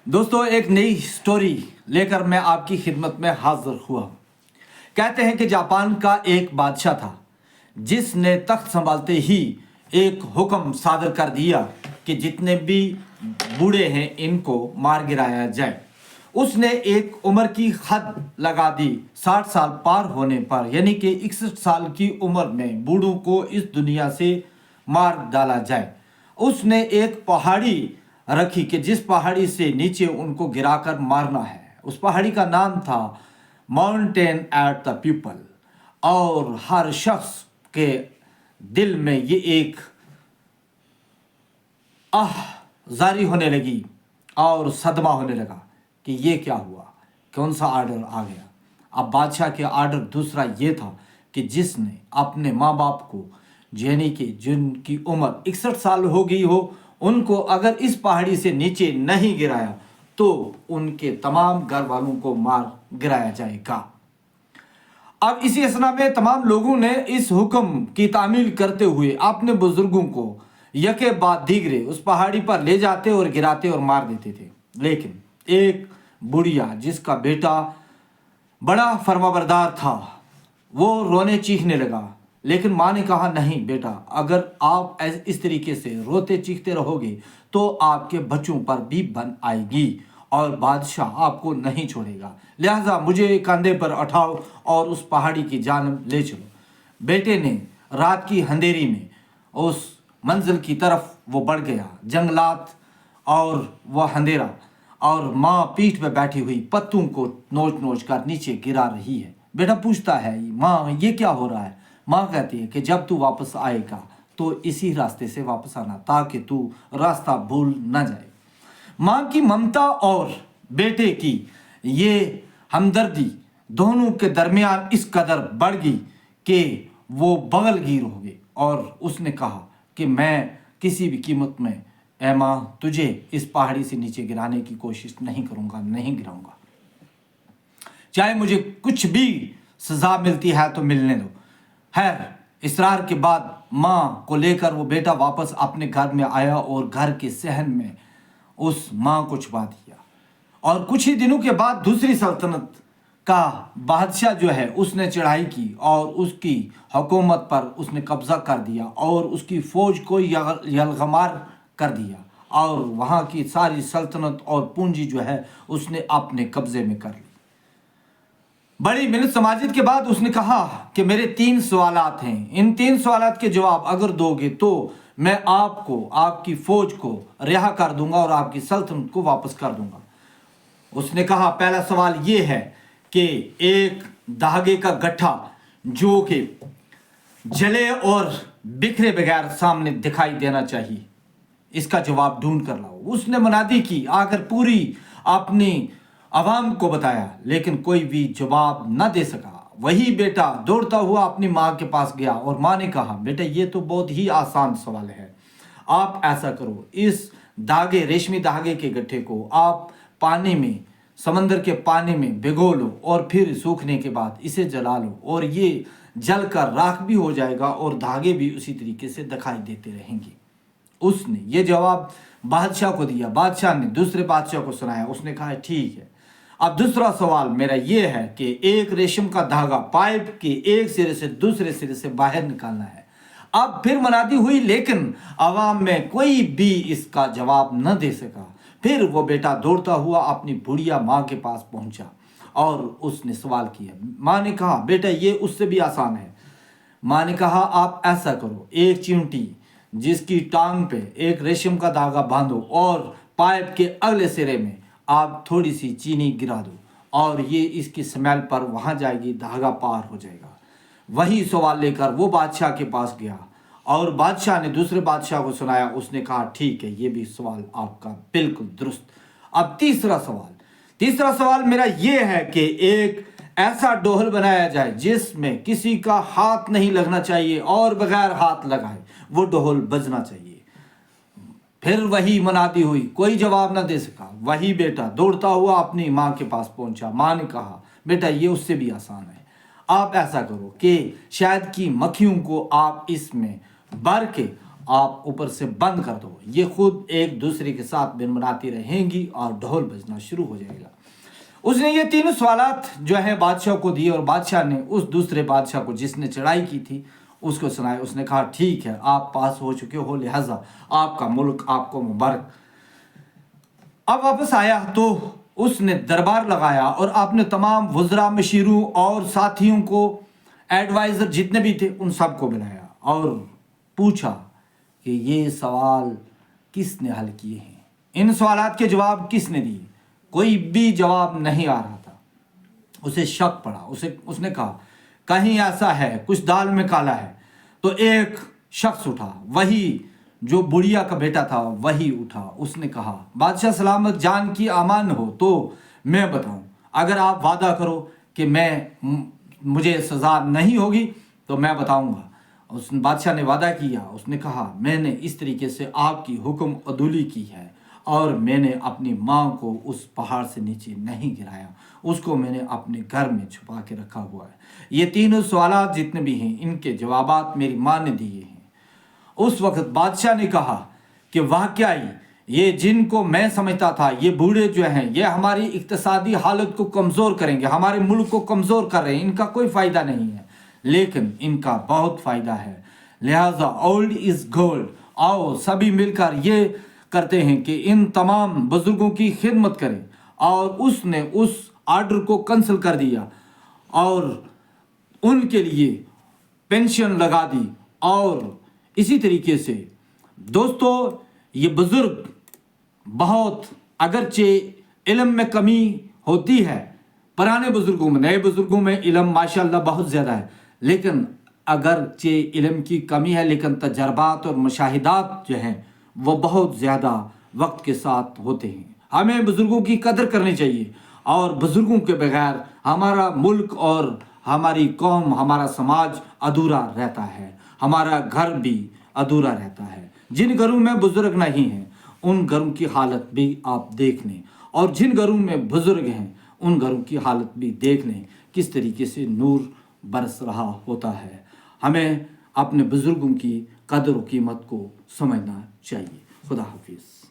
दोस्तों एक नई स्टोरी लेकर मैं आपकी खिदमत में हाजिर हुआ। कहते हैं कि जापान का एक बादशाह था जिसने तख्त संभालते ही एक हुक्म सादर कर दिया कि जितने भी बूढ़े हैं इनको मार गिराया जाए। उसने एक उम्र की हद लगा दी 60 साल पार होने पर, यानी कि 61 साल की उम्र में बूढ़ों को इस दुनिया से मार डाला जाए। उसने एक पहाड़ी रखी कि जिस पहाड़ी से नीचे उनको गिराकर मारना है। उस पहाड़ी का नाम था माउंटेन एट द पीपल। और हर शख्स के दिल में ये एक जारी होने लगी और सदमा होने लगा कि ये क्या हुआ, कौन सा आर्डर आ गया। अब बादशाह के आर्डर दूसरा ये था कि जिसने अपने माँ बाप को, यानी कि जिनकी उम्र 61 साल हो गई हो, उनको अगर इस पहाड़ी से नीचे नहीं गिराया तो उनके तमाम घर वालों को मार गिराया जाएगा। अब इसी असना में तमाम लोगों ने इस हुक्म की तामील करते हुए अपने बुजुर्गों को यके बाद दीगरे उस पहाड़ी पर ले जाते और गिराते और मार देते थे। लेकिन एक बुढ़िया जिसका बेटा बड़ा फरमाबरदार था वो रोने चीखने लगा। लेकिन माँ ने कहा, नहीं बेटा, अगर आप इस तरीके से रोते चीखते रहोगे तो आपके बच्चों पर भी बन आएगी और बादशाह आपको नहीं छोड़ेगा। लिहाजा मुझे कंधे पर उठाओ और उस पहाड़ी की जानब ले चलो। बेटे ने रात की अंधेरी में उस मंजिल की तरफ वो बढ़ गया। जंगलात और वह अंधेरा, और माँ पीठ पे बैठी हुई पत्तों को नोच नोच कर नीचे गिरा रही है। बेटा पूछता है, माँ ये क्या हो रहा है? माँ कहती है कि जब तू वापस आएगा तो इसी रास्ते से वापस आना ताकि तू रास्ता भूल न जाए। माँ की ममता और बेटे की ये हमदर्दी दोनों के दरमियान इस कदर बढ़ गई कि वो बगलगीर हो गए और उसने कहा कि मैं किसी भी कीमत में ऐ माँ तुझे इस पहाड़ी से नीचे गिराने की कोशिश नहीं करूँगा, नहीं गिराऊंगा। चाहे मुझे कुछ भी सज़ा मिलती है तो मिलने दो। खैर, इसरार के बाद माँ को लेकर वो बेटा वापस अपने घर में आया और घर के सहन में उस माँ को छुपा दिया। और कुछ ही दिनों के बाद दूसरी सल्तनत का बादशाह जो है उसने चढ़ाई की और उसकी हुकूमत पर उसने कब्जा कर दिया और उसकी फ़ौज को यलगमार कर दिया और वहाँ की सारी सल्तनत और पूंजी जो है उसने अपने कब्जे में कर ली। बड़ी मिन्नत समाजित के बाद उसने कहा कि मेरे 3 सवालात हैं। इन 3 सवालात के जवाब अगर दोगे तो मैं आपको, आपकी फौज को रिहा कर दूंगा और आपकी सल्तनत को वापस कर दूंगा। उसने कहा, पहला सवाल ये है कि एक धागे का गट्ठा जो कि जले और बिखरे बगैर सामने दिखाई देना चाहिए, इसका जवाब ढूंढ कर लाओ। उसने मुनादी की, आकर पूरी अपनी आवाम को बताया, लेकिन कोई भी जवाब न दे सका। वही बेटा दौड़ता हुआ अपनी माँ के पास गया और माँ ने कहा, बेटा ये तो बहुत ही आसान सवाल है। आप ऐसा करो, इस धागे, रेशमी धागे के गट्ठे को आप पानी में, समंदर के पानी में भिगो लो और फिर सूखने के बाद इसे जला लो और ये जलकर राख भी हो जाएगा और धागे भी उसी तरीके से दिखाई देते रहेंगे। उसने ये जवाब बादशाह को दिया। बादशाह ने दूसरे बादशाह को सुनाया। उसने कहा, ठीक है, अब दूसरा सवाल मेरा ये है कि एक रेशम का धागा पाइप के एक सिरे से दूसरे सिरे से बाहर निकालना है। अब फिर मुनादी हुई, लेकिन आवाम में कोई भी इसका जवाब न दे सका। फिर वो बेटा दौड़ता हुआ अपनी बुढ़िया माँ के पास पहुंचा और उसने सवाल किया। माँ ने कहा, बेटा ये उससे भी आसान है। माँ ने कहा, आप ऐसा करो, एक चिमटी जिसकी टांग पे एक रेशम का धागा बांधो और पाइप के अगले सिरे में आप थोड़ी सी चीनी गिरा दो और ये इसकी स्मेल पर वहाँ जाएगी, धागा पार हो जाएगा। वही सवाल लेकर वो बादशाह के पास गया और बादशाह ने दूसरे बादशाह को सुनाया। उसने कहा, ठीक है, ये भी सवाल आपका बिल्कुल दुरुस्त। अब तीसरा सवाल मेरा ये है कि एक ऐसा डोहल बनाया जाए जिसमें किसी का हाथ नहीं लगना चाहिए और बगैर हाथ लगाए वो डोहल बजना चाहिए। फिर वही मुनादी हुई, कोई जवाब न दे सका। वही बेटा दौड़ता हुआ अपनी माँ के पास पहुंचा। माँ ने कहा, बेटा ये उससे भी आसान है। आप ऐसा करो कि शायद की मक्खियों को आप इसमें भर के آپ اوپر سے بند کر دو، یہ خود ایک دوسرے کے ساتھ بنبناتی رہیں گی اور ڈھول بجنا شروع ہو جائے گا۔ اس نے یہ تینوں سوالات جو ہے بادشاہ کو دیے، اور بادشاہ نے اس دوسرے بادشاہ کو جس نے چڑھائی کی تھی اس کو سنائے۔ اس نے کہا ٹھیک ہے، آپ پاس ہو چکے ہو، لہذا آپ کا ملک آپ کو مبارک۔ اب واپس آیا تو اس نے دربار لگایا اور آپ نے تمام وزراء، مشیروں اور ساتھیوں کو، ایڈوائزر جتنے بھی تھے ان سب کو بلایا اور پوچھا کہ یہ سوال کس نے حل کیے ہیں، ان سوالات کے جواب کس نے دیے۔ کوئی بھی جواب نہیں آ رہا تھا۔ اسے شک پڑا، اس نے کہا کہیں ایسا ہے، کچھ دال میں کالا ہے۔ تو ایک شخص اٹھا، وہی جو بڑھیا کا بیٹا تھا وہی اٹھا۔ اس نے کہا بادشاہ سلامت جان کی امان ہو تو میں بتاؤں، اگر آپ وعدہ کرو کہ مجھے سزا نہیں ہوگی تو میں بتاؤں گا۔ اس بادشاہ نے وعدہ کیا۔ اس نے کہا میں نے اس طریقے سے آپ کی حکم عدولی کی ہے، اور میں نے اپنی ماں کو اس پہاڑ سے نیچے نہیں گرایا، اس کو میں نے اپنے گھر میں چھپا کے رکھا ہوا ہے۔ یہ تینوں سوالات جتنے بھی ہیں ان کے جوابات میری ماں نے دیے ہیں۔ اس وقت بادشاہ نے کہا کہ واقعی یہ جن کو میں سمجھتا تھا یہ بوڑھے جو ہیں یہ ہماری اقتصادی حالت کو کمزور کریں گے، ہمارے ملک کو کمزور کر رہے ہیں، ان کا کوئی فائدہ نہیں ہے، لیکن ان کا بہت فائدہ ہے۔ لہٰذا اولڈ از گولڈ، آؤ سبھی مل کر یہ کرتے ہیں کہ ان تمام بزرگوں کی خدمت کریں۔ اور اس نے اس آرڈر کو کنسل کر دیا اور ان کے لیے پینشن لگا دی۔ اور اسی طریقے سے دوستو یہ بزرگ بہت، اگرچہ علم میں کمی ہوتی ہے پرانے بزرگوں میں، نئے بزرگوں میں علم ماشاءاللہ بہت زیادہ ہے، لیکن اگرچہ علم کی کمی ہے لیکن تجربات اور مشاہدات جو ہیں وہ بہت زیادہ وقت کے ساتھ ہوتے ہیں۔ ہمیں بزرگوں کی قدر کرنی چاہیے، اور بزرگوں کے بغیر ہمارا ملک اور ہماری قوم، ہمارا سماج ادھورا رہتا ہے، ہمارا گھر بھی ادھورا رہتا ہے۔ جن گھروں میں بزرگ نہیں ہیں ان گھروں کی حالت بھی آپ دیکھ لیں، اور جن گھروں میں بزرگ ہیں ان گھروں کی حالت بھی دیکھ لیں، کس طریقے سے نور برس رہا ہوتا ہے۔ ہمیں اپنے بزرگوں کی قدر و قیمت کو سمجھنا چاہیے۔ خدا حافظ۔